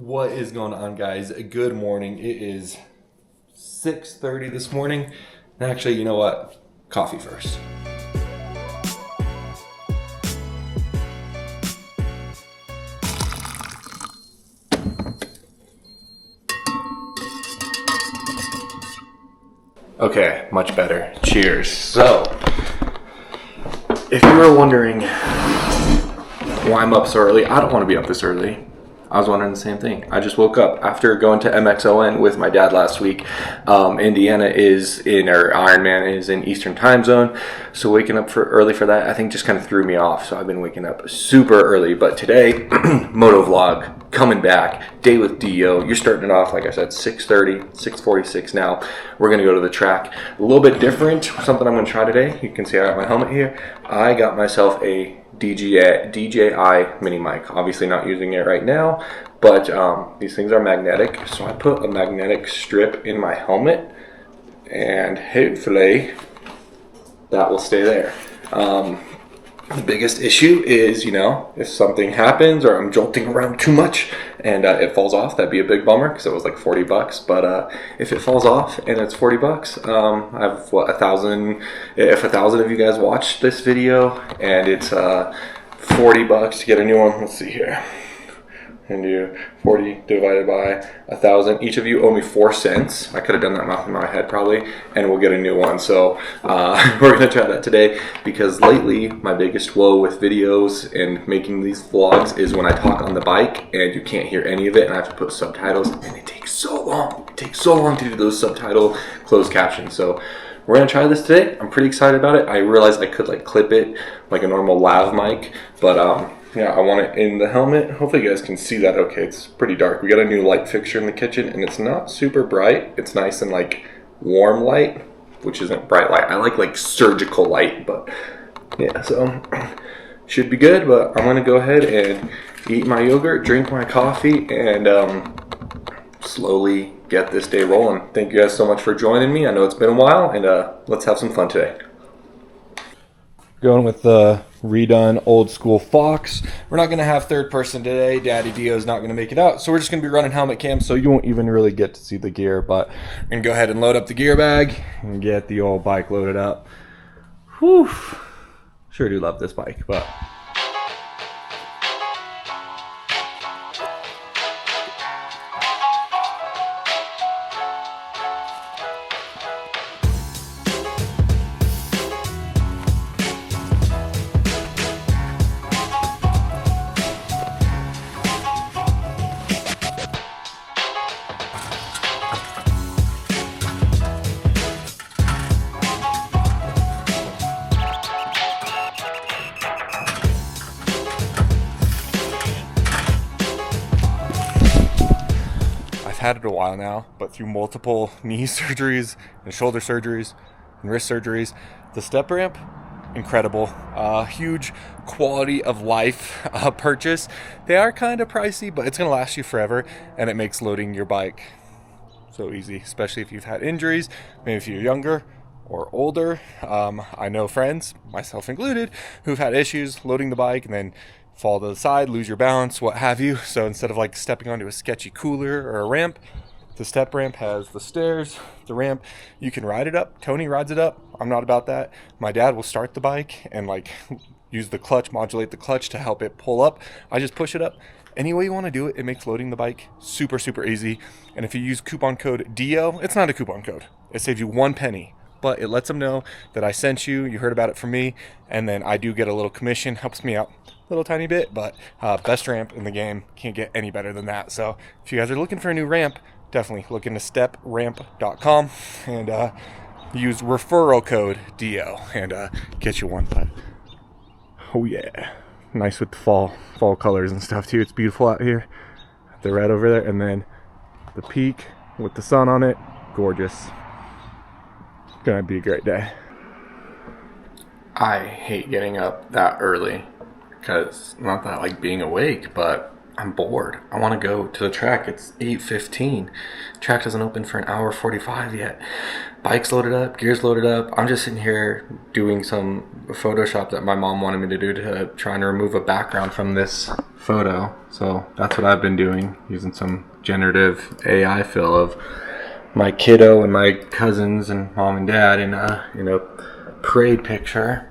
What is going on, guys? Good morning. It is 6:30 this morning. And actually, you know what? Coffee first. Okay, much better. Cheers. So, if you were wondering why I'm up so early, I don't want to be up this early. I was wondering the same thing. I just woke up after going to MXON with my dad last week. Indiana is in, or Ironman is in Eastern time zone. So waking up early for that, I think just kind of threw me off. So I've been waking up super early. But today, moto vlog, coming back, day with DeeO. You're starting it off, like I said, 6:30, 6:46 now. We're going to go to the track. A little bit different, something I'm going to try today. You can see I got my helmet here. I got myself a DJI mini mic. Obviously not using it right now, but these things are magnetic. So I put a magnetic strip in my helmet and hopefully that will stay there. The biggest issue is, if something happens or I'm jolting around too much and it falls off, that'd be a big bummer because it was like $40. But if it falls off and it's $40, I have 1,000. If 1,000 of you guys watched this video and it's $40 to get a new one, let's see here. And do 40 divided by 1,000. Each of you owe me 4 cents. I could have done that math in my head probably, and we'll get a new one. So we're gonna try that today because lately my biggest woe with videos and making these vlogs is when I talk on the bike and you can't hear any of it, and I have to put subtitles, and it takes so long. It takes so long to do those subtitle closed captions. So we're gonna try this today. I'm pretty excited about it. I realized I could clip it like a normal lav mic, but yeah, I want it in the helmet. Hopefully you guys can see that okay. It's pretty dark. We got a new light fixture in the kitchen and it's not super bright. It's nice and warm light, which isn't bright light. I like surgical light, but yeah, so should be good. But I'm gonna go ahead and eat my yogurt, drink my coffee, and slowly get this day rolling. Thank you guys so much for joining me. I know it's been a while, and let's have some fun today. Going with the redone old school Fox. We're not going to have third person today. Daddy DeeO is not going to make it out. So we're just going to be running helmet cam, so you won't even really get to see the gear. But I'm going to go ahead and load up the gear bag and get the old bike loaded up. Whew. Sure do love this bike, but had it a while now, but through multiple knee surgeries and shoulder surgeries and wrist surgeries, the step ramp, incredible. Huge quality of life purchase. They are kind of pricey, but it's going to last you forever, and it makes loading your bike so easy, especially if you've had injuries, maybe if you're younger or older. I know friends, myself included, who've had issues loading the bike and then fall to the side, lose your balance, what have you. So instead of stepping onto a sketchy cooler or a ramp, the step ramp has the stairs, the ramp. You can ride it up. Tony rides it up. I'm not about that. My dad will start the bike and use the clutch, modulate the clutch to help it pull up. I just push it up. Any way you want to do it, it makes loading the bike super, super easy. And if you use coupon code DeeO, it's not a coupon code. It saves you 1 penny. But it lets them know that I sent you, you heard about it from me, and then I do get a little commission, helps me out a little tiny bit, but best ramp in the game, can't get any better than that. So if you guys are looking for a new ramp, definitely look into stepramp.com and use referral code DeeO and get you one. But oh yeah, nice with the fall colors and stuff too. It's beautiful out here. The red over there, and then the peak with the sun on it, gorgeous. Gonna be a great day. I hate getting up that early because not that I like being awake, but I'm bored. I want to go to the track. It's 8:15. Track doesn't open for an hour 45 yet. Bike's loaded up, gear's loaded up. I'm just sitting here doing some Photoshop that my mom wanted me to do to trying to remove a background from this photo. So that's what I've been doing, using some generative AI fill of my kiddo and my cousins and mom and dad in a parade picture.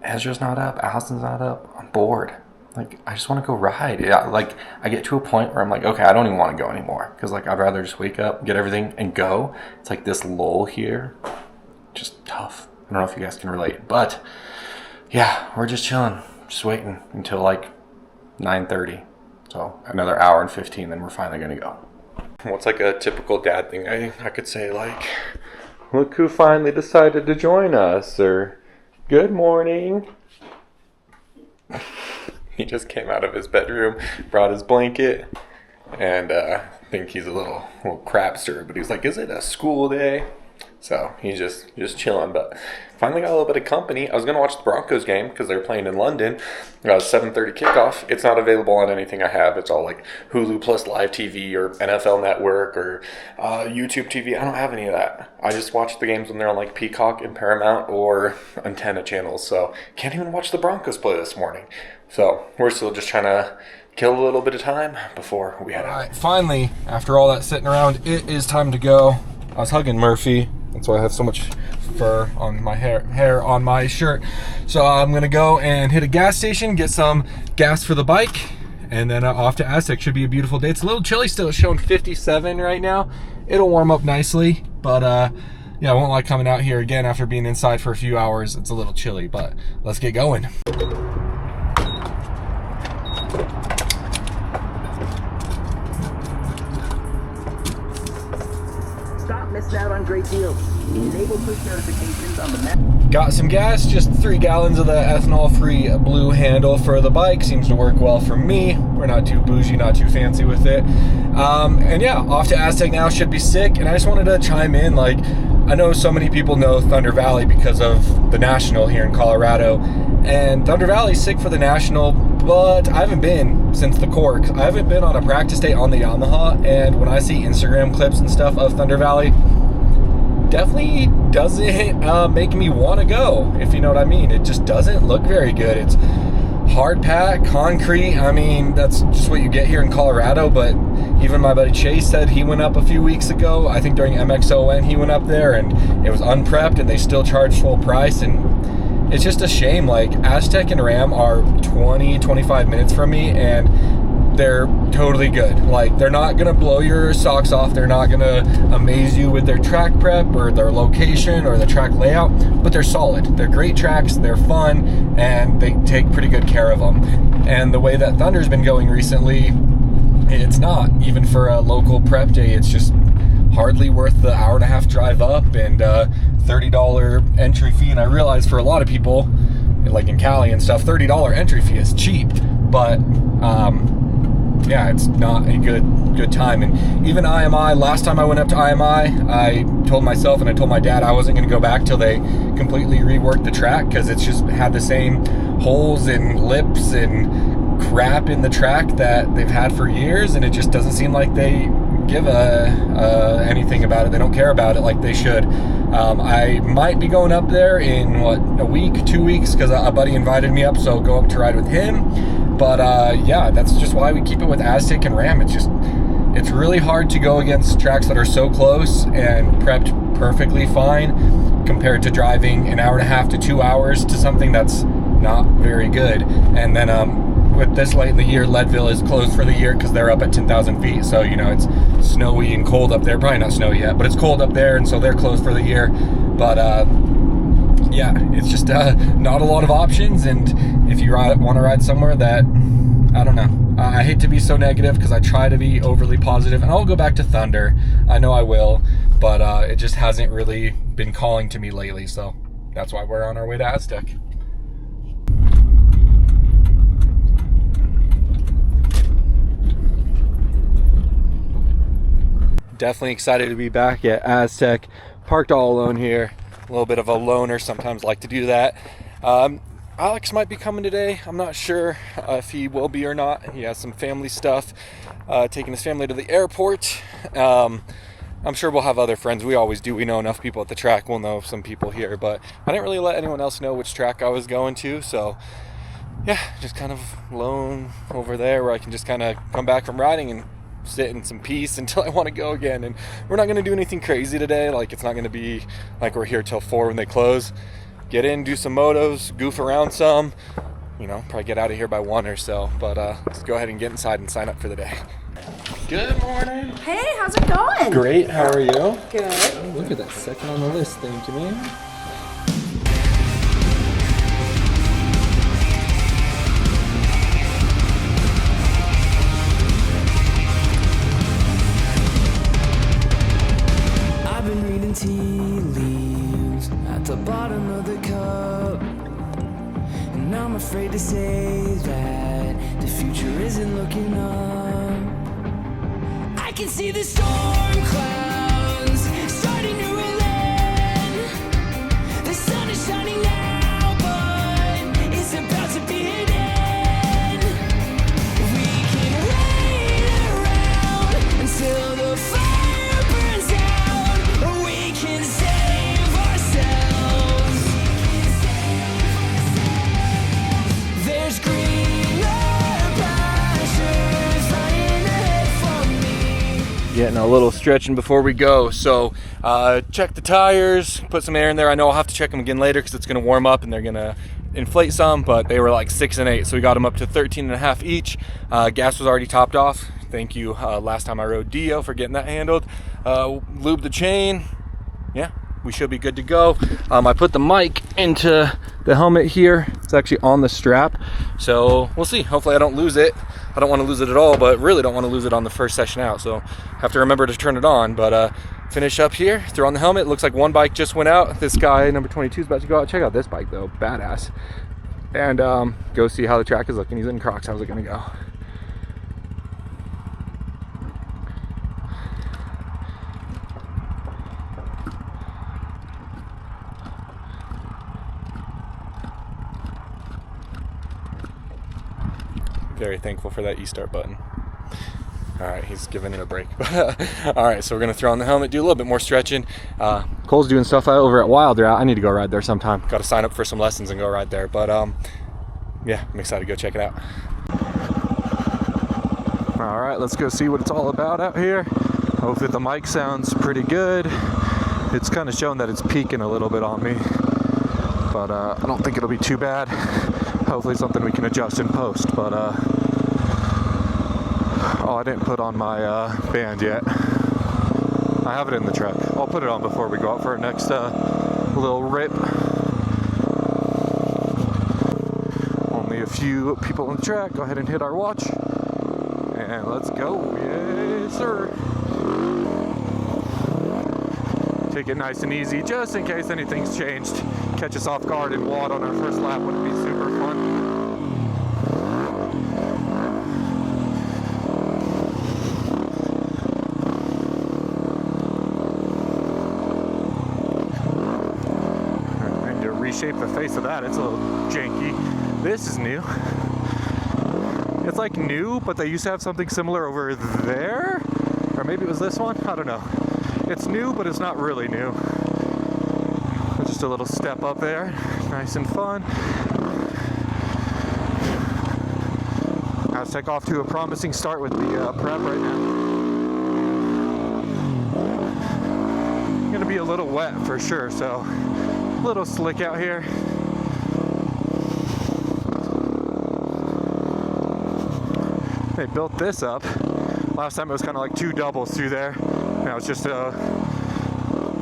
Ezra's not up, Allison's not up. I'm bored. Like, I just want to go ride. Yeah, like, I get to a point where I'm like, okay, I don't even want to go anymore. Because, like, I'd rather just wake up, get everything, and go. It's like this lull here. Just tough. I don't know if you guys can relate. But, yeah, we're just chilling. Just waiting until, like, 9:30. So, another hour and 15, then we're finally going to go. What's, like, a typical dad thing? I could say, like, look who finally decided to join us. Or, good morning. He just came out of his bedroom, brought his blanket, and I think he's a little crapster. But he was like, "Is it a school day?" So he's just chilling. But finally got a little bit of company. I was gonna watch the Broncos game because they're playing in London. 7:30 kickoff. It's not available on anything I have. It's all like Hulu Plus Live TV or NFL Network or YouTube TV. I don't have any of that. I just watch the games when they're on like Peacock and Paramount or antenna channels. So can't even watch the Broncos play this morning. So we're still just trying to kill a little bit of time before we head out. All right, finally, after all that sitting around, it is time to go. I was hugging Murphy. That's why I have so much fur on my hair on my shirt. So I'm gonna go and hit a gas station, get some gas for the bike, and then off to Aztec. Should be a beautiful day. It's a little chilly still. It's showing 57 right now. It'll warm up nicely, but yeah, I won't like coming out here again after being inside for a few hours. It's a little chilly, but let's get going. Missing out on great deals. Enable push notifications on the map. Got some gas, just 3 gallons of the ethanol-free blue handle for the bike. Seems to work well for me. We're not too bougie, not too fancy with it. And yeah, off to Aztec now. Should be sick. And I just wanted to chime in. Like, I know so many people know Thunder Valley because of the National here in Colorado. And Thunder Valley's sick for the National, but I haven't been since the Cork. I haven't been on a practice day on the Yamaha, and when I see Instagram clips and stuff of Thunder Valley, definitely doesn't make me want to go, if you know what I mean. It just doesn't look very good. It's hard pack, concrete. I mean, that's just what you get here in Colorado, but even my buddy Chase said he went up a few weeks ago. I think during MXON he went up there, and it was unprepped, and they still charged full price, and it's just a shame. Like, Aztec and Ram are 20-25 minutes from me, and they're totally good. Like, they're not gonna blow your socks off. They're not gonna amaze you with their track prep or their location or the track layout, but they're solid. They're great tracks, they're fun, and they take pretty good care of them. And the way that Thunder's been going recently, it's not. Even for a local prep day, it's just hardly worth the hour-and-a-half drive up and $30 entry fee. And I realize for a lot of people, like in Cali and stuff, $30 entry fee is cheap, but yeah, it's not a good time. And even IMI, last time I went up to IMI, I told myself and I told my dad I wasn't going to go back till they completely reworked the track, because it's just had the same holes and lips and crap in the track that they've had for years, and it just doesn't seem like they give anything about it. They don't care about it like they should. I might be going up there in a week, 2 weeks, because a buddy invited me up, so I'll go up to ride with him. But yeah, that's just why we keep it with Aztec and Ram. It's really hard to go against tracks that are so close and prepped perfectly fine compared to driving an hour and a half to 2 hours to something that's not very good. And then with this late in the year, Leadville is closed for the year because they're up at 10,000 feet. So, you know, it's snowy and cold up there. Probably not snowy yet, but it's cold up there, and so they're closed for the year. But yeah, it's just not a lot of options. And if you want to ride somewhere that, I don't know, I hate to be so negative because I try to be overly positive, and I'll go back to Thunder. I know I will, but it just hasn't really been calling to me lately. So that's why we're on our way to Aztec. Definitely excited to be back at Aztec. Parked all alone here. A little bit of a loner, sometimes like to do that. Alex might be coming today. I'm not sure if he will be or not. He has some family stuff, taking his family to the airport. I'm sure we'll have other friends. We always do. We know enough people at the track. We'll know some people here, but I didn't really let anyone else know which track I was going to, so yeah, just kind of alone over there where I can just kind of come back from riding and sit in some peace until I want to go again. And we're not going to do anything crazy today. Like, it's not going to be like we're here till 4 when they close. Get in, do some motos, goof around some, you know, probably get out of here by 1 or so. But let's go ahead and get inside and sign up for the day. Good morning. Hey, how's it going? Great, how are you? Good. Oh, look at that, second on the list, thank you, man. I've been reading tea leaves at the bottom of the cup, and I'm afraid to say that the future isn't looking up. I can see the storm clouds starting to relent. The sun is shining now, but it's about to be an end. We can wait around until the fire burns out, or we can save ourselves. There's greener pastures lying ahead for me. Getting a little stretching before we go. So check the tires, put some air in there. I know I'll have to check them again later because it's going to warm up and they're going to inflate some, but they were like 6 and 8, so we got them up to 13.5 each. Gas was already topped off. Thank you last time I rode DeeO for getting that handled. Lube the chain. Yeah, we should be good to go. I put the mic into the helmet here. It's actually on the strap, so we'll see. Hopefully I don't lose it. I don't want to lose it at all, but really don't want to lose it on the first session out, so have to remember to turn it on. But finish up here, throw on the helmet. Looks like one bike just went out. This guy, number 22, is about to go out. Check out this bike though, badass. And go see how the track is looking. He's in Crocs. How's it gonna go? Very thankful for that E-start button. All right, he's giving it a break. All right, so we're gonna throw on the helmet, do a little bit more stretching. Cole's doing stuff over at Wilder. I need to go ride there sometime. Got to sign up for some lessons and go ride there. But yeah, I'm excited to go check it out. All right, let's go see what it's all about out here. Hopefully the mic sounds pretty good. It's kind of showing that it's peaking a little bit on me, but I don't think it'll be too bad. Hopefully something we can adjust in post, but oh, I didn't put on my band yet. I have it in the truck. I'll put it on before we go out for our next little rip. Only a few people on the track. Go ahead and hit our watch. And let's go. Yes, sir. Take it nice and easy, just in case anything's changed. Catch us off guard and WOD on our first lap wouldn't be super fun. I need to reshape the face of that. It's a little janky. This is new. It's like new, but they used to have something similar over there. Or maybe it was this one? I don't know. It's new, but it's not really new. Just a little step up there. Nice and fun. Aztec off to a promising start with the prep right now. Gonna be a little wet for sure, so a little slick out here. They built this up. Last time it was kind of like 2 doubles through there. Now it's just a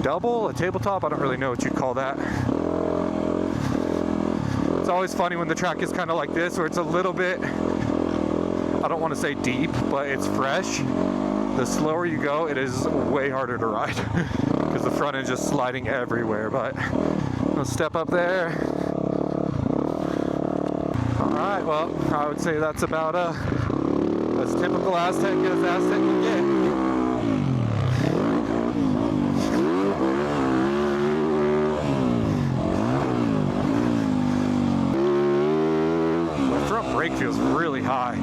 double, a tabletop. I don't really know what you'd call that. It's always funny when the track is kind of like this, where it's a little bit, I don't want to say deep, but it's fresh. The slower you go, it is way harder to ride because the front is just sliding everywhere. But let's step up there. All right, well, I would say that's about as typical Aztec as Aztec can get. brake feels really high.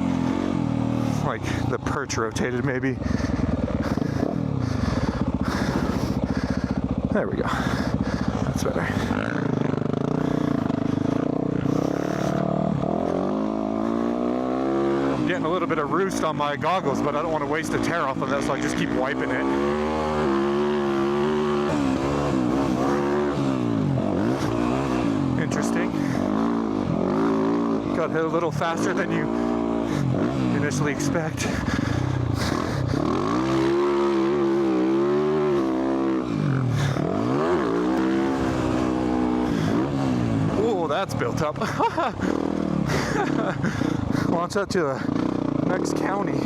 Like the perch rotated maybe. There we go. That's better. I'm getting a little bit of roost on my goggles, but I don't want to waste a tear off of that, so I just keep wiping it. Interesting. Got hit a little faster than you initially expect. Oh, that's built up. Launch that to the next county.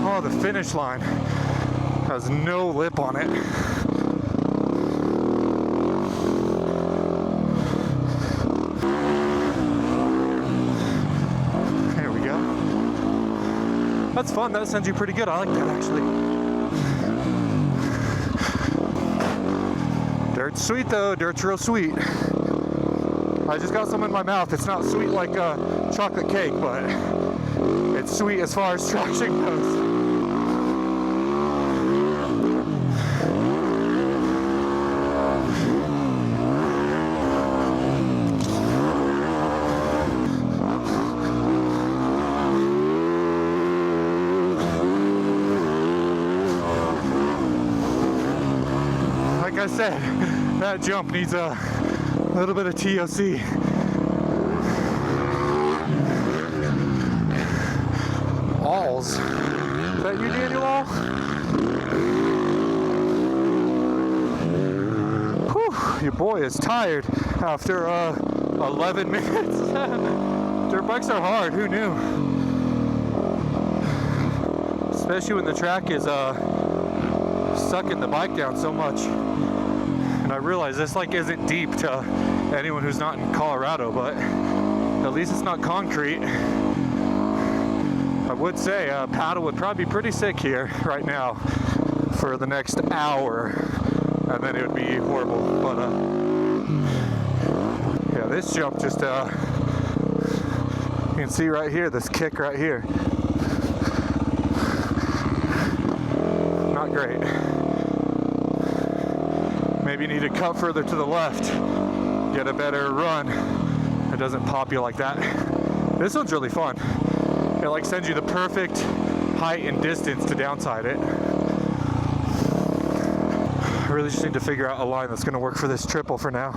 Oh, the finish line has no lip on it. There we go. That's fun. That sends you pretty good. I like that actually. Dirt's sweet though. Dirt's real sweet. I just got some in my mouth. It's not sweet like chocolate cake, but it's sweet as far as traction goes. Like I said, that jump needs a little bit of TLC. Alls. Is that you, Daniel? Whew, your boy is tired after 11 minutes. Dirt bikes are hard, who knew? Especially when the track is sucking the bike down so much. And I realize this like isn't deep to anyone who's not in Colorado, but at least it's not concrete. I would say a paddle would probably be pretty sick here right now for the next hour, and then it would be horrible. But yeah, this jump just you can see right here, this kick right here, not great. Maybe you need to cut further to the left, get a better run. It doesn't pop you like that. This one's really fun. It like sends you the perfect height and distance to downside it. I really just need to figure out a line that's gonna work for this triple for now.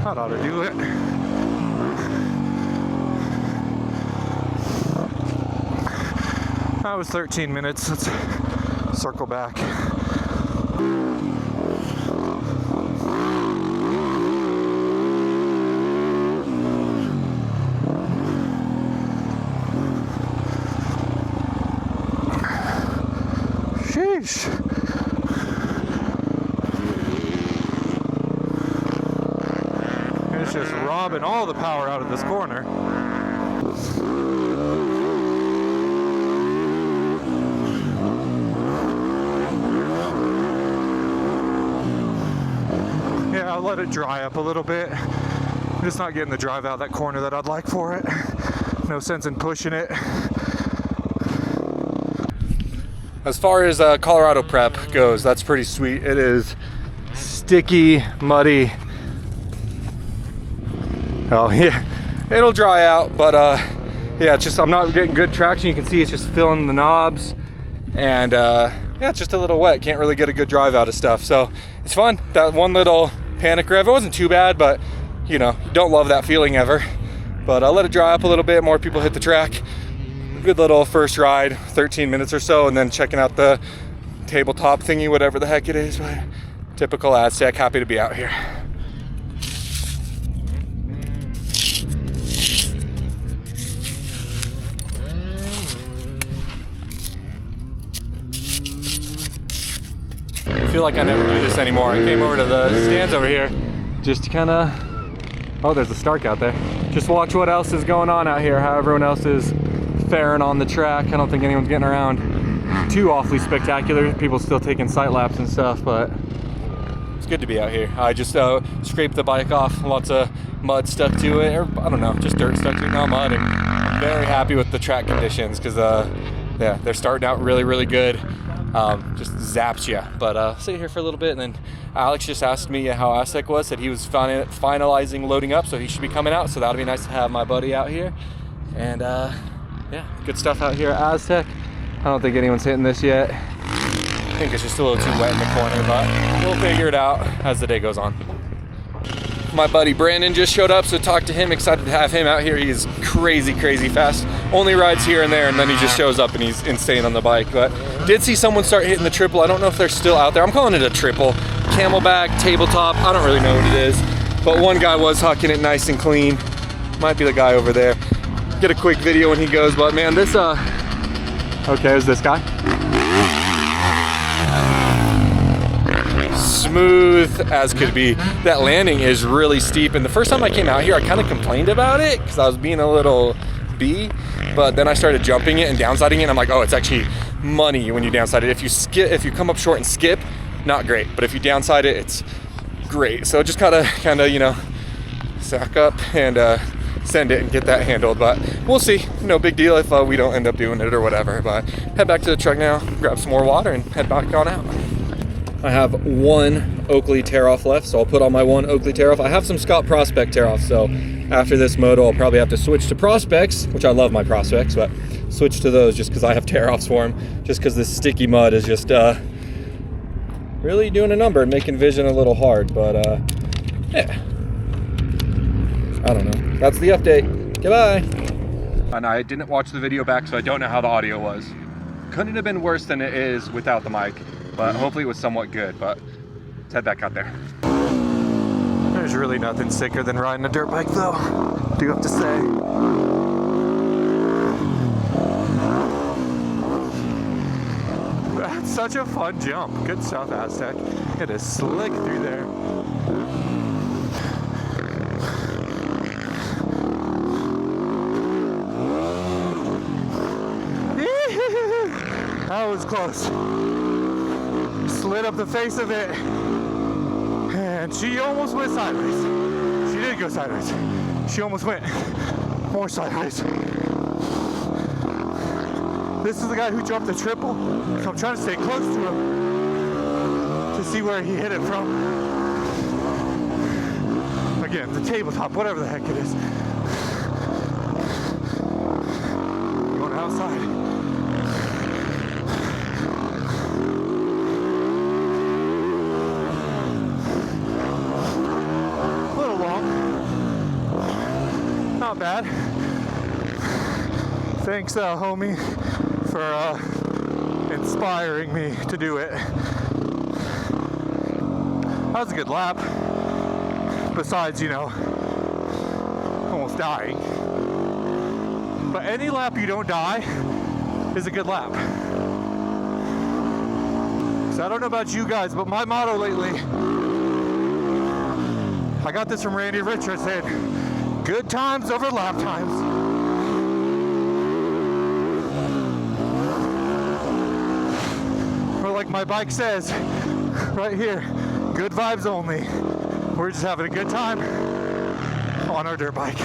That ought to do it. That was 13 minutes. Let's circle back. Sheesh. It's just robbing all the power out of this corner. Yeah, I'll let it dry up a little bit. I'm just not getting the drive out of that corner that I'd like for it. No sense in pushing it. As far as Colorado prep goes, that's pretty sweet. It is sticky, muddy. Oh yeah, it'll dry out, but yeah, it's just I'm not getting good traction. You can see it's just filling the knobs, and yeah, it's just a little wet. Can't really get a good drive out of stuff. So it's fun. That one little panic rev, it wasn't too bad, but you know, you don't love that feeling ever. But I'll let it dry up a little bit. More people hit the track. Good little first ride, 13 minutes or so, and then checking out the tabletop thingy, whatever the heck it is. But typical Aztec, happy to be out here. I feel like I never do this anymore. I came over to the stands over here just to kind of, oh, there's a Stark out there. Just watch what else is going on out here, how everyone else is faring on the track. I don't think anyone's getting around too awfully spectacular. People still taking sight laps and stuff, but it's good to be out here. I just scraped the bike off, lots of mud stuck to it, or I don't know, just dirt stuck to it, not mud, and I'm very happy with the track conditions because yeah, they're starting out really, really good. Just zaps you. But I'll sit here for a little bit, and then Alex just asked me how Aztec was, said he was finalizing loading up, so he should be coming out, so that'll be nice to have my buddy out here. And yeah, good stuff out here at Aztec. I don't think anyone's hitting this yet. I think it's just a little too wet in the corner, but we'll figure it out as the day goes on. My buddy Brandon just showed up, so talked to him, excited to have him out here. He's crazy, crazy fast. Only rides here and there, and then he just shows up and he's insane on the bike. But did see someone start hitting the triple. I don't know if they're still out there. I'm calling it a triple. Camelback, tabletop, I don't really know what it is. But one guy was hucking it nice and clean. Might be the guy over there. Get a quick video when he goes, but man, this, okay, is this guy? Smooth as could be. That landing is really steep, and the first time I came out here I kind of complained about it because I was being a little bee, but then I started jumping it and downsiding it, and I'm like, oh, it's actually money when you downside it. If you come up short and skip, not great, but if you downside it, it's great. So just kind of you know, sack up and send it and get that handled, but we'll see. No big deal if we don't end up doing it or whatever. But head back to the truck now, grab some more water, and head back on out. I have one Oakley tear-off left, so I'll put on my one Oakley tear-off. I have some Scott Prospect tear-off, so after this moto, I'll probably have to switch to Prospects, which I love my Prospects, but switch to those just because I have tear-offs for them, just because this sticky mud is just really doing a number and making vision a little hard, but yeah. I don't know. That's the update. Goodbye. And I didn't watch the video back, so I don't know how the audio was. Couldn't have been worse than it is without the mic, but hopefully it was somewhat good. But let's head back out there. There's really nothing sicker than riding a dirt bike, though, do you have to say. That's such a fun jump. Good stuff, Aztec. It is slick through there. That was close. Slid up the face of it, and she almost went sideways. She did go sideways. She almost went more sideways. This is the guy who jumped the triple, so I'm trying to stay close to him to see where he hit it from. Again, the tabletop, whatever the heck it is. Going outside. Not bad. Thanks, homie, for inspiring me to do it. That was a good lap. Besides, you know, almost dying. But any lap you don't die is a good lap. So I don't know about you guys, but my motto lately, I got this from Randy Richards, said, good times over lap times. Or like my bike says, right here, good vibes only. We're just having a good time on our dirt bike.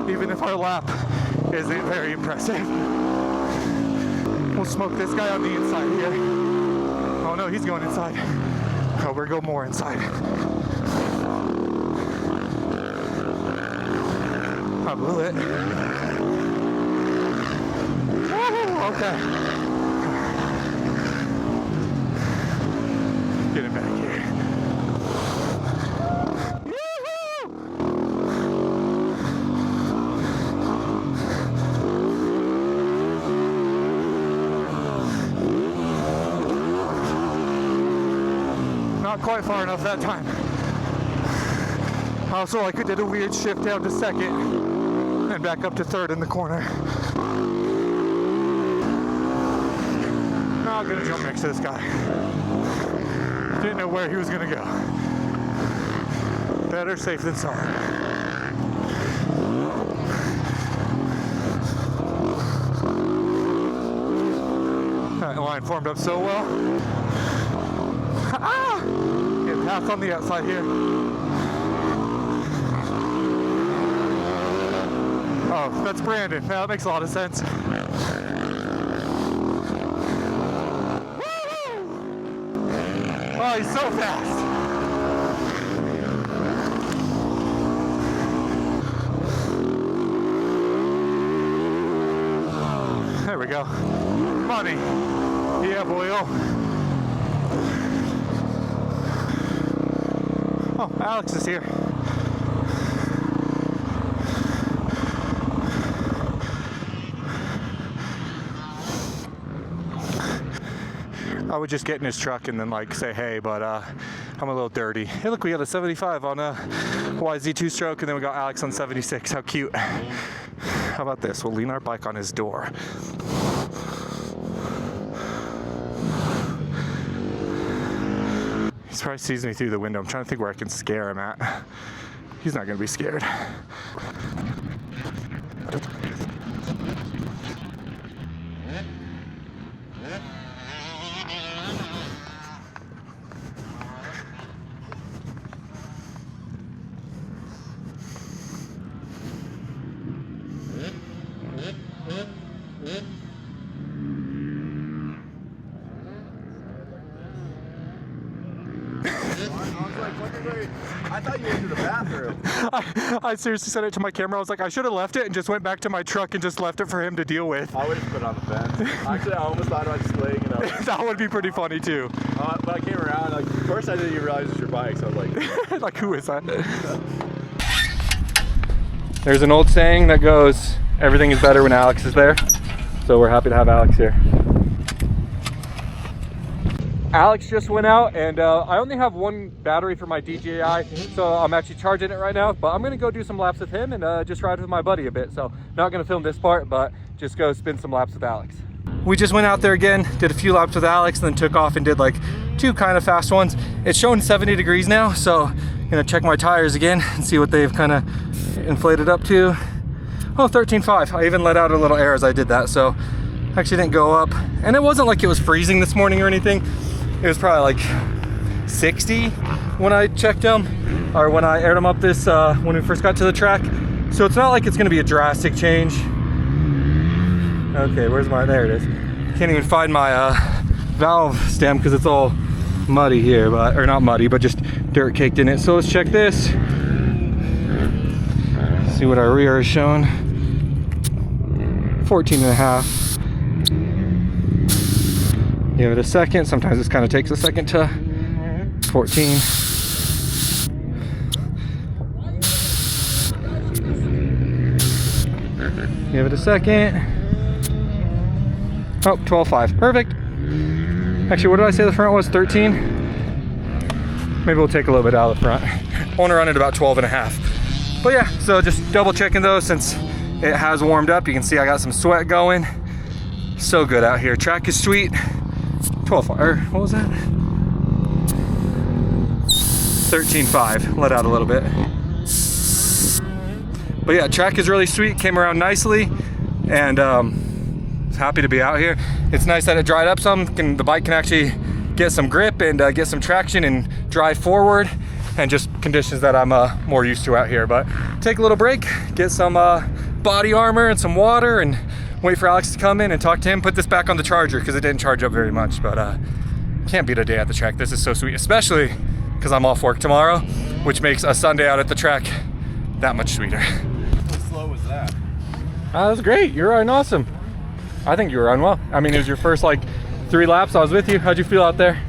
Even if our lap isn't very impressive. We'll smoke this guy on the inside here. Oh no, he's going inside. Oh, we're going more inside. I blew it. Okay. Get it back here. Not quite far enough that time. Also, I did a weird shift down to second and back up to third in the corner. Now I'm gonna jump next to this guy. Didn't know where he was gonna go. Better safe than sorry. That line formed up so well. Ah! Get path on the outside here. Oh, that's Brandon. That makes a lot of sense. Oh, he's so fast. There we go. Money. Yeah, boy-o. Oh, Alex is here. I would just get in his truck and then like say hey, but I'm a little dirty. Hey, look, we got a 75 on a YZ2 stroke, and then we got Alex on 76. How cute. How about this? We'll lean our bike on his door. He probably sees me through the window. I'm trying to think where I can scare him at. He's not gonna be scared. I thought you went to the bathroom. I seriously said it to my camera. I was like, I should have left it and just went back to my truck and just left it for him to deal with. I would have put it on the fence. Actually, I almost thought about just laying it up. That would be pretty funny too. But I came around, like, of course I didn't even realize it was your bike, so I was like... Like, who is that? There's an old saying that goes, everything is better when Alex is there. So we're happy to have Alex here. Alex just went out, and I only have one battery for my DJI, so I'm actually charging it right now, but I'm gonna go do some laps with him and just ride with my buddy a bit. So not gonna film this part, but just go spin some laps with Alex. We just went out there again, did a few laps with Alex, and then took off and did like 2 kind of fast ones. It's showing 70 degrees now, so I'm gonna check my tires again and see what they've kind of inflated up to. Oh, 13.5. I even let out a little air as I did that, so actually didn't go up. And it wasn't like it was freezing this morning or anything. It was probably like 60 when I checked them, or when I aired them up this, when we first got to the track. So it's not like it's gonna be a drastic change. Okay, where's my, there it is. Can't even find my valve stem because it's all muddy here, but, or not muddy, but just dirt caked in it. So let's check this. See what our rear is showing. 14.5. Give it a second. Sometimes this kind of takes a second to 14. Give it a second. Oh, 12.5. Perfect. Actually, what did I say the front was? 13? Maybe we'll take a little bit out of the front. I want to run at about 12.5. But yeah, so just double checking those since it has warmed up. You can see I got some sweat going. So good out here. Track is sweet. 12, or what was that? 13.5, let out a little bit. But yeah, track is really sweet, came around nicely, and happy to be out here. It's nice that it dried up some, the bike can actually get some grip and get some traction and drive forward, and just conditions that I'm more used to out here. But take a little break, get some body armor and some water, and wait for Alex to come in and talk to him, put this back on the charger because it didn't charge up very much, but can't beat a day at the track. This is so sweet, especially because I'm off work tomorrow, which makes a Sunday out at the track that much sweeter. How slow was that? That was great. You were riding awesome. I think you were riding well. I mean, it was your first like 3 laps. I was with you. How'd you feel out there?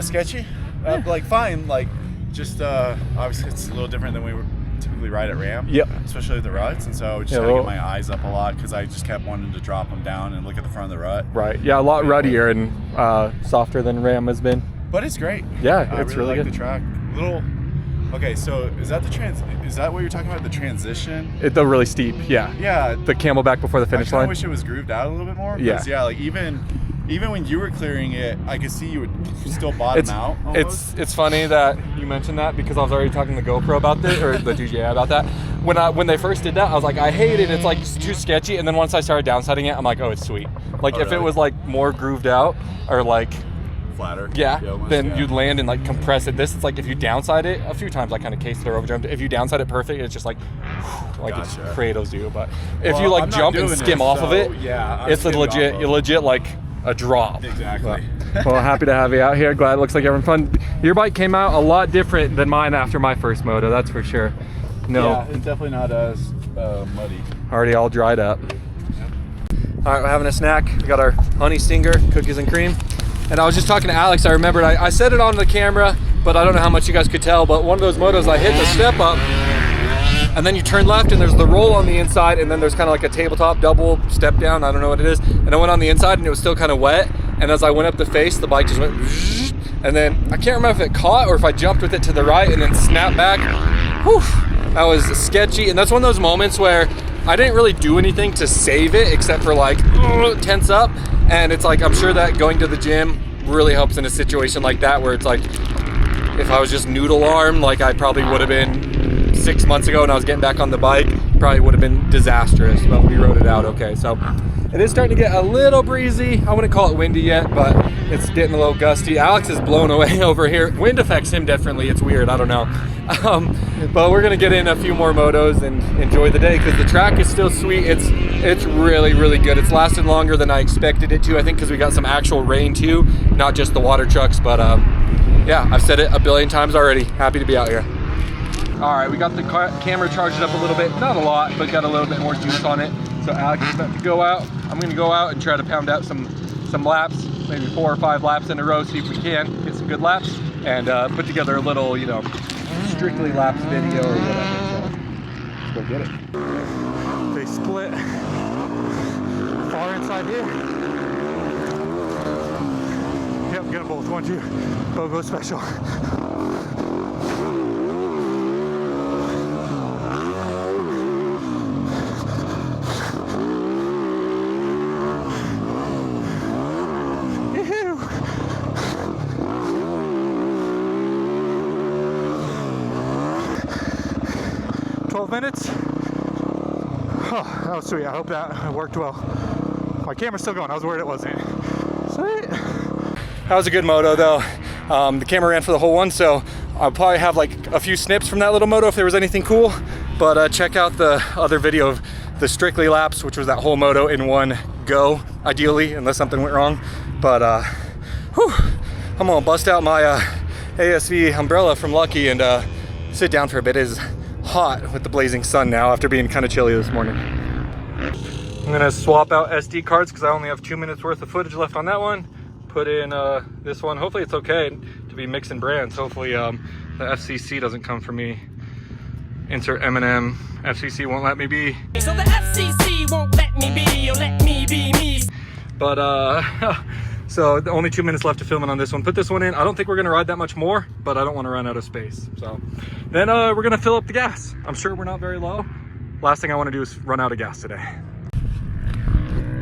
Sketchy. Like fine. Like just obviously it's a little different than we were typically ride at Ram. Yep. Especially with the ruts, and so I just had to get my eyes up a lot because I just kept wanting to drop them down and look at the front of the rut. Right. Yeah, a lot ruddier and softer than Ram has been. But it's great. Yeah, it's really like good. The track. Little. Okay, so is that is that what you're talking about? The transition? The really steep. Yeah. Yeah. The camelback before the finish line. I wish it was grooved out a little bit more. Yeah. Yeah. Like even even when you were clearing it, I could see you would still bottom out. Almost. It's funny that you mentioned that because I was already talking to GoPro about this, or the DJI about that. When they first did that, I was like, I hate it. It's like too sketchy. And then once I started downsetting it, I'm like, oh, it's sweet. Like if it was like more grooved out or like flatter. Yeah, then you'd land and like compress it. This, it's like if you downside it a few times, I kind of cased it or overjumped it. If you downside it perfect, it's just like it's Kratos do. But if you like jump and skim off of it, it's a legit like a drop. Exactly. Well, happy to have you out here. Glad it looks like you're having fun. Your bike came out a lot different than mine after my first moto, that's for sure. No. Yeah, it's definitely not as muddy. Already all dried up. All right, we're having a snack. We got our honey stinger, cookies and cream. And I was just talking to Alex, I remembered, I said it on the camera, but I don't know how much you guys could tell, but one of those motos, I hit the step up, and then you turn left, and there's the roll on the inside, and then there's kind of like a tabletop double step down, I don't know what it is, and I went on the inside, and it was still kind of wet, and as I went up the face, the bike just went, and then, I can't remember if it caught, or if I jumped with it to the right, and then snapped back. Whew, that was sketchy, and that's one of those moments where I didn't really do anything to save it, except for like, tense up. And it's like, I'm sure that going to the gym really helps in a situation like that, where it's like, if I was just noodle armed, like I probably would have been 6 months ago and I was getting back on the bike, probably would have been disastrous, but we rode it out okay. So it is starting to get a little breezy. I wouldn't call it windy yet, but it's getting a little gusty. Alex is blown away over here. Wind affects him differently, it's weird, I don't know. But we're gonna get in a few more motos and enjoy the day because the track is still sweet. It's really, really good. It's lasted longer than I expected it to, I think, because we got some actual rain too, not just the water trucks, but yeah, I've said it a billion times already. Happy to be out here. All right, we got the camera charged up a little bit, not a lot, but got a little bit more juice on it. So Alex is about to go out. I'm gonna go out and try to pound out some laps, maybe 4 or 5 laps in a row, see if we can get some good laps, and put together a little, you know, strictly laps video or whatever. So let's go get it. They split far inside here. Yep, get them both. 1, 2, BOGO special. Yoo-hoo! 12 minutes. Oh, that was sweet. I hope that worked well. My camera's still going. I was worried it wasn't. Sweet. That was a good moto though. The camera ran for the whole one, so I'll probably have like a few snips from that little moto if there was anything cool. But check out the other video of the strictly laps, which was that whole moto in one go, ideally, unless something went wrong. But whew, I'm gonna bust out my ASV umbrella from Lucky and sit down for a bit. It is hot with the blazing sun now after being kind of chilly this morning. I'm gonna swap out SD cards because I only have 2 minutes worth of footage left on that one. Put in this one. Hopefully it's okay to be mixing brands. Hopefully the FCC doesn't come for me. Insert Eminem. FCC won't let me be. So the FCC won't let me be, or let me be me. But so the only 2 minutes left to film it on this one. Put this one in. I don't think we're gonna ride that much more, but I don't want to run out of space. So then we're gonna fill up the gas. I'm sure we're not very low. Last thing I want to do is run out of gas today.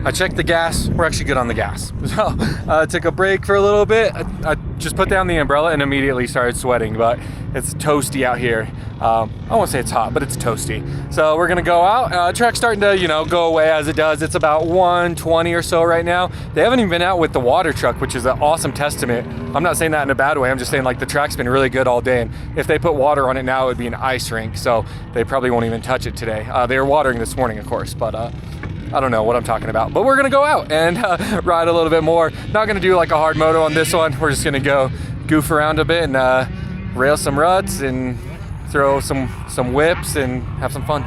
I checked the gas. We're actually good on the gas. So I took a break for a little bit. I just put down the umbrella and immediately started sweating, but it's toasty out here. I won't say it's hot, but it's toasty. So we're gonna go out. Track's starting to, you know, go away as it does. It's about 120 or so right now. They haven't even been out with the water truck, which is an awesome testament. I'm not saying that in a bad way. I'm just saying like the track's been really good all day. And if they put water on it now, it would be an ice rink. So they probably won't even touch it today. They were watering this morning, of course, but I don't know what I'm talking about, but we're gonna go out and ride a little bit more. Not gonna do like a hard moto on this one. We're just gonna go goof around a bit and rail some ruts and throw some whips and have some fun.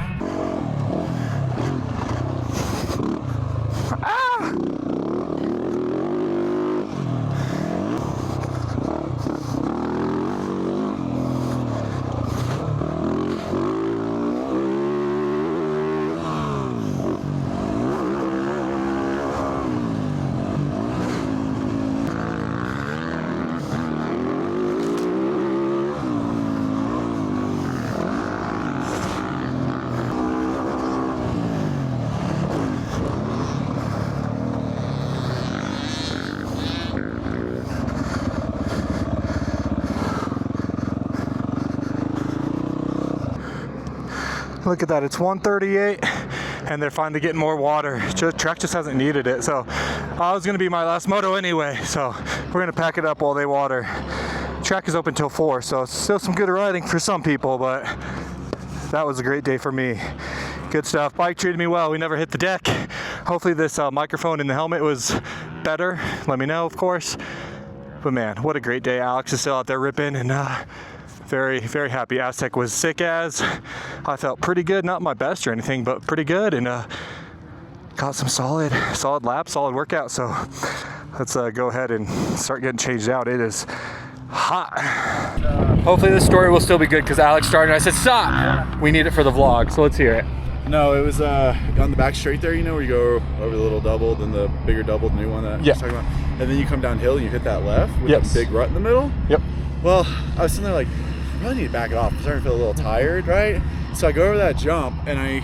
Look at that, it's 1:38 and they're finally getting more water. Track just hasn't needed it. So I was gonna be my last moto anyway. So we're gonna pack it up while they water. Track is open till 4, so it's still some good riding for some people, but that was a great day for me. Good stuff. Bike treated me well. We never hit the deck. Hopefully this microphone in the helmet was better. Let me know, of course. But man, what a great day. Alex is still out there ripping, and very, very happy. Aztec was sick as. I felt pretty good. Not my best or anything, but pretty good, and got some solid laps, solid workout. So let's go ahead and start getting changed out. It is hot. Hopefully this story will still be good because Alex started and I said, stop! We need it for the vlog, so let's hear it. No, it was on the back straight there, you know, where you go over the little double, then the bigger double, the new one that I was talking about. And then you come downhill and you hit that left with that big rut in the middle. Yep. Well, I was sitting there like, I really need to back it off. I'm starting to feel a little tired, right? So I go over that jump and I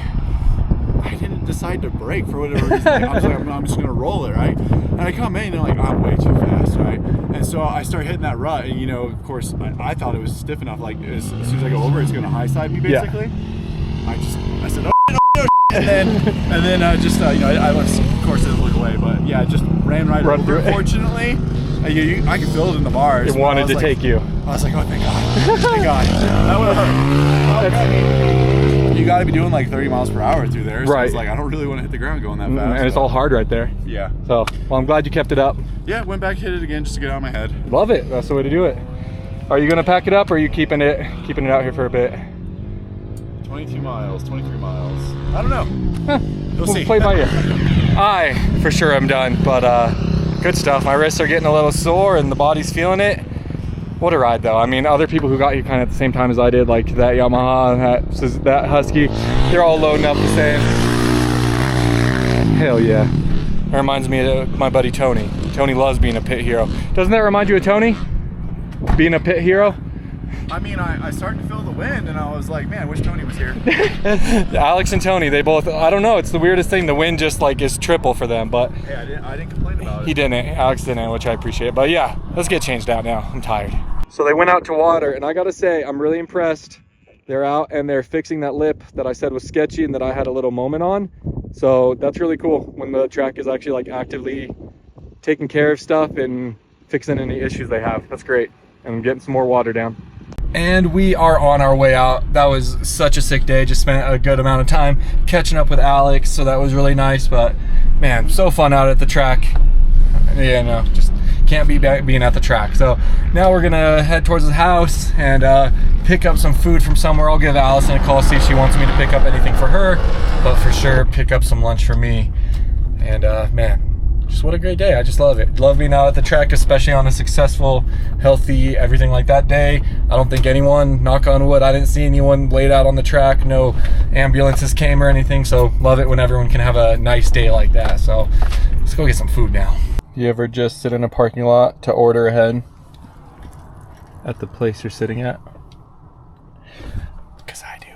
didn't decide to brake for whatever reason. I was like, I'm just gonna roll it, right? And I come in and I'm like, I'm way too fast, right? And so I start hitting that rut, and you know, of course, I thought it was stiff enough. Like as soon as I go over, it's gonna high side me basically. Yeah. I said, oh, and then just you know, I of course didn't look away, but yeah, just ran right over. Fortunately, I could feel it in the bars. It wanted to take you. I was like, oh, thank God, thank God. That would have hurt. You got to be doing like 30 miles per hour through there. So right. I was like, I don't really want to hit the ground going that fast. And it's all hard right there. Yeah. So, well, I'm glad you kept it up. Yeah, went back, hit it again just to get out of my head. Love it. That's the way to do it. Are you going to pack it up, or are you keeping it out here for a bit? 22 miles, 23 miles. I don't know. We'll see. Play by ear. I, for sure, am done, but good stuff. My wrists are getting a little sore and the body's feeling it. What a ride, though. I mean, other people who got here kind of at the same time as I did, like that Yamaha and that Husky, they're all loading up the same. Hell yeah. That reminds me of my buddy Tony. Tony loves being a pit hero. Doesn't that remind you of Tony? Being a pit hero? I mean, I started to feel the wind and I was like, man, I wish Tony was here. Alex and Tony, they both, I don't know, it's the weirdest thing. The wind just like is triple for them, but hey, I didn't complain about it. He didn't, Alex didn't, which I appreciate. But yeah, let's get changed out now. I'm tired. So they went out to water, and I gotta say, I'm really impressed. They're out and they're fixing that lip that I said was sketchy and that I had a little moment on. So that's really cool when the track is actually like actively taking care of stuff and fixing any issues they have. That's great. And getting some more water down. And we are on our way out. That was such a sick day. Just spent a good amount of time catching up with Alex, so that was really nice. But man, so fun out at the track. Yeah, no, just can't be being at the track. So now we're gonna head towards the house and pick up some food from somewhere. I'll give Allison a call, see if she wants me to pick up anything for her, but for sure pick up some lunch for me. And man, just what a great day. I just love it. Love being out at the track, especially on a successful, healthy, everything like that day. I don't think anyone, knock on wood, I didn't see anyone laid out on the track. No ambulances came or anything. So love it when everyone can have a nice day like that. So let's go get some food now. You ever just sit in a parking lot to order ahead at the place you're sitting at? Because I do.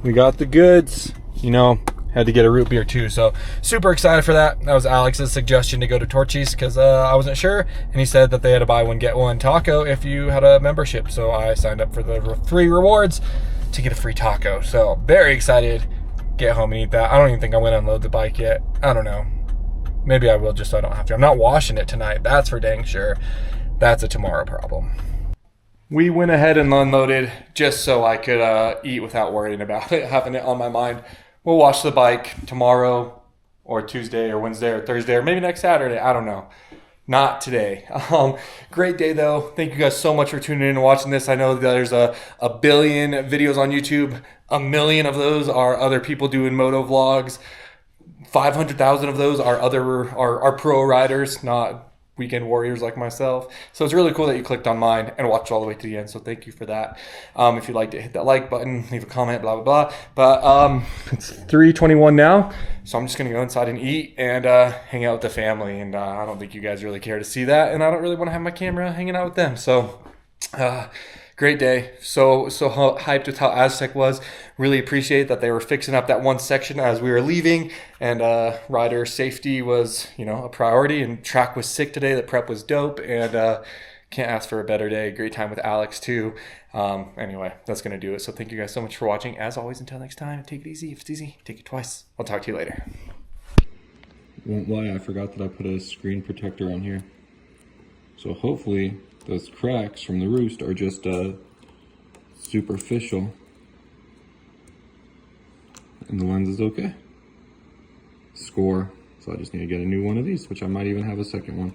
We got the goods, you know. Had to get a root beer too, so super excited for that. That was Alex's suggestion to go to Torchy's because I wasn't sure, and he said that they had to buy one get one taco if you had a membership. So I signed up for the free rewards to get a free taco. So very excited. Get home and eat that. I don't even think I'm gonna unload the bike yet. I don't know. Maybe I will just so I don't have to. I'm not washing it tonight. That's for dang sure. That's a tomorrow problem. We went ahead and unloaded just so I could eat without worrying about it, having it on my mind. We'll wash the bike tomorrow or Tuesday or Wednesday or Thursday or maybe next Saturday. I don't know. Not today. Great day though. Thank you guys so much for tuning in and watching this. I know that there's a billion videos on YouTube. 1 million of those are other people doing moto vlogs. 500,000 of those are pro riders, not weekend warriors like myself. So it's really cool that you clicked on mine and watched all the way to the end. So thank you for that. If you'd like to hit that like button, leave a comment, blah, blah, blah. But it's 3:21 now. So I'm just going to go inside and eat and hang out with the family. And I don't think you guys really care to see that. And I don't really want to have my camera hanging out with them. So great day. So hyped with how Aztec was. Really appreciate that they were fixing up that one section as we were leaving, and rider safety was, you know, a priority, and track was sick today. The prep was dope, and can't ask for a better day. Great time with Alex too. Anyway, that's going to do it. So thank you guys so much for watching. As always, until next time, take it easy. If it's easy, take it twice. I'll talk to you later. Won't lie, I forgot that I put a screen protector on here. So hopefully those cracks from the roost are just superficial. And the lens is okay. Score. So I just need to get a new one of these, which I might even have a second one.